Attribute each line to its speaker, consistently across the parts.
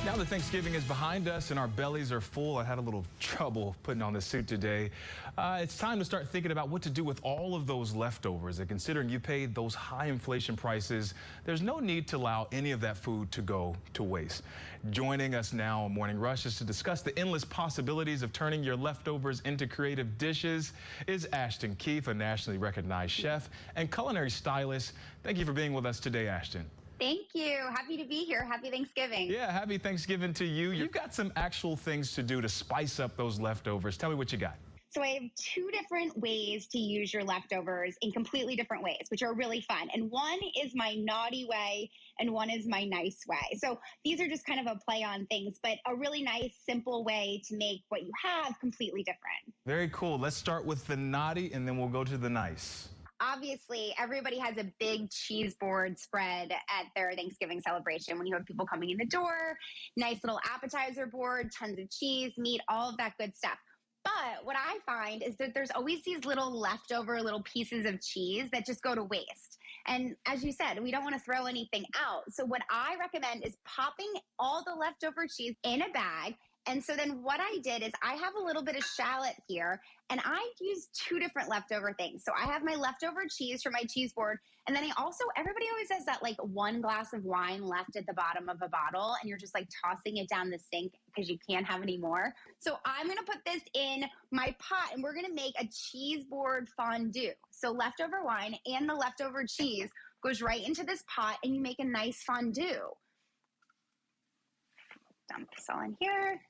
Speaker 1: Now that Thanksgiving is behind us and our bellies are full, I had a little trouble putting on this suit today. It's time to start thinking about what to do with all of those leftovers. And considering you paid those high inflation prices, there's no need to allow any of that food to go to waste. Joining us now on Morning Rush is to discuss the endless possibilities of turning your leftovers into creative dishes is Ashton Keefe, a nationally recognized chef and culinary stylist. Thank you for being with us today, Ashton.
Speaker 2: Thank you. Happy to be here. Happy Thanksgiving.
Speaker 1: Yeah, happy Thanksgiving to you. You've got some actual things to do to spice up those leftovers. Tell me what you got.
Speaker 2: So I have two different ways to use your leftovers in completely different ways, which are really fun. And one is my naughty way and one is my nice way. So these are just kind of a play on things, but a really nice, simple way to make what you have completely different.
Speaker 1: Very cool. Let's start with the naughty and then we'll go to the nice.
Speaker 2: Obviously, everybody has a big cheese board spread at their Thanksgiving celebration when you have people coming in the door, nice little appetizer board, tons of cheese, meat, all of that good stuff. But what I find is that there's always these little leftover little pieces of cheese that just go to waste. And as you said, we don't want to throw anything out. So what I recommend is popping all the leftover cheese in a bag. And so then what I did is I have a little bit of shallot here, and I use two different leftover things. So I have my leftover cheese from my cheese board, and then everybody always has that like one glass of wine left at the bottom of a bottle, and you're just like tossing it down the sink because you can't have any more. So I'm gonna put this in my pot, and we're gonna make a cheese board fondue. So leftover wine and the leftover cheese goes right into this pot, and you make a nice fondue. Dump this all in here.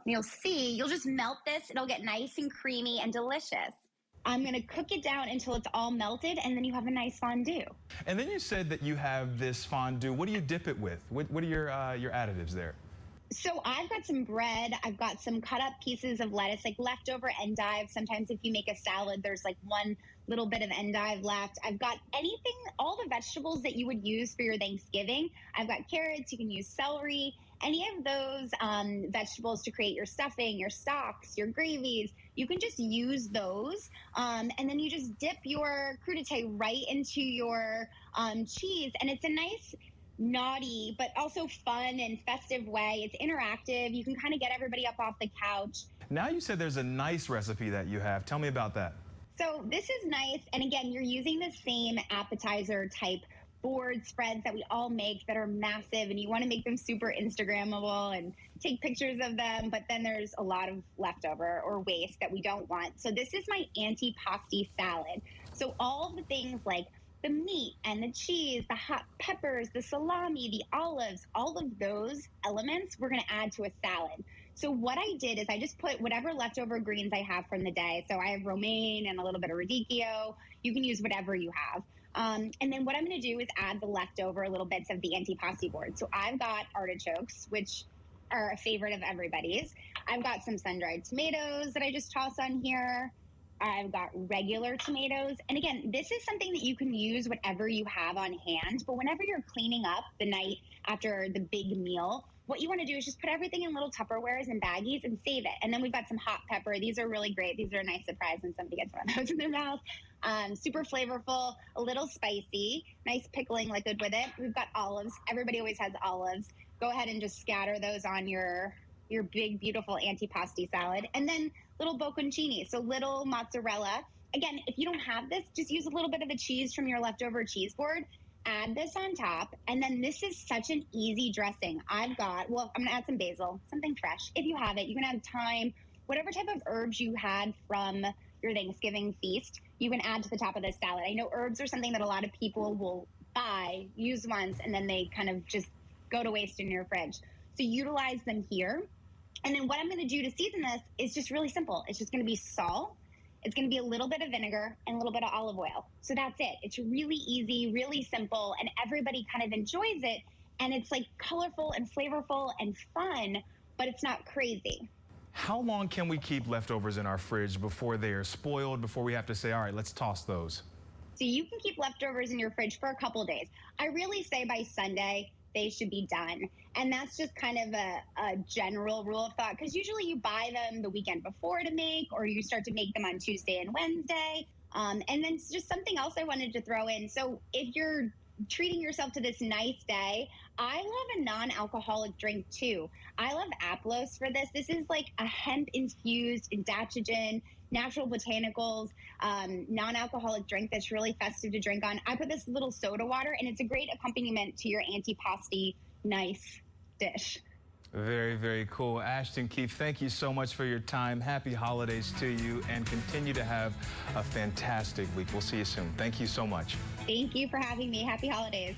Speaker 2: You'll see, you'll just melt this. It'll get nice and creamy and delicious. I'm going to cook it down until it's all melted, and then you have a nice fondue.
Speaker 1: And then you said that you have this fondue. What do you dip it with? What are your additives there?
Speaker 2: So I've got some bread. I've got some cut up pieces of lettuce, like leftover endive. Sometimes if you make a salad, there's like one little bit of endive left. I've got anything, all the vegetables that you would use for your Thanksgiving. I've got carrots. You can use celery. Any of those vegetables to create your stuffing, your stocks, your gravies, you can just use those. And then you just dip your crudité right into your cheese. And it's a nice, naughty, but also fun and festive way. It's interactive. You can kind of get everybody up off the couch.
Speaker 1: Now you said there's a nice recipe that you have. Tell me about that.
Speaker 2: So this is nice. And again, you're using the same appetizer type board spreads that we all make that are massive, and you want to make them super Instagrammable and take pictures of them, but then there's a lot of leftover or waste that we don't want. So this is my antipasti salad. So all of the things like the meat and the cheese, the hot peppers, the salami, the olives, all of those elements we're going to add to a salad. So what I did is I just put whatever leftover greens I have from the day. So I have romaine and a little bit of radicchio. You can use whatever you have. And then what I'm going to do is add the leftover little bits of the antipasti board. So I've got artichokes, which are a favorite of everybody's. I've got some sun-dried tomatoes that I just toss on here. I've got regular tomatoes. And again, this is something that you can use whatever you have on hand. But whenever you're cleaning up the night after the big meal, what you want to do is just put everything in little Tupperwares and baggies and save it. And then we've got some hot pepper. These are really great. These are a nice surprise when somebody gets one of those in their mouth. Super flavorful, a little spicy, nice pickling liquid with it. We've got olives. Everybody always has olives. Go ahead and just scatter those on your big, beautiful antipasti salad. And then little bocconcini, so little mozzarella. Again, if you don't have this, just use a little bit of the cheese from your leftover cheese board. Add this on top, and then this is such an easy dressing. I'm gonna add some basil, something fresh. If you have it, you can add thyme, whatever type of herbs you had from your Thanksgiving feast, you can add to the top of this salad. I know herbs are something that a lot of people will buy, use once, and then they kind of just go to waste in your fridge. So utilize them here. And then what I'm gonna do to season this is just really simple. It's just gonna be salt. It's going to be a little bit of vinegar and a little bit of olive oil. So that's it. It's really easy, really simple, and everybody kind of enjoys it. And it's like colorful and flavorful and fun, but it's not crazy.
Speaker 1: How long can we keep leftovers in our fridge before they are spoiled, before we have to say, all right, let's toss those?
Speaker 2: So you can keep leftovers in your fridge for a couple days. I really say by Sunday, they should be done. And that's just kind of a general rule of thought, because usually you buy them the weekend before to make, or you start to make them on Tuesday and Wednesday. And then just something else I wanted to throw in. So if you're treating yourself to this nice day, I love a non-alcoholic drink too. I love Aplos for this. This is like a hemp-infused adaptogen, natural botanicals, non-alcoholic drink that's really festive to drink on. I put this little soda water, and it's a great accompaniment to your antipasti nice dish.
Speaker 1: Very, very cool. Ashton Keefe, thank you so much for your time. Happy holidays to you, and continue to have a fantastic week. We'll see you soon. Thank you so much.
Speaker 2: Thank you for having me. Happy holidays.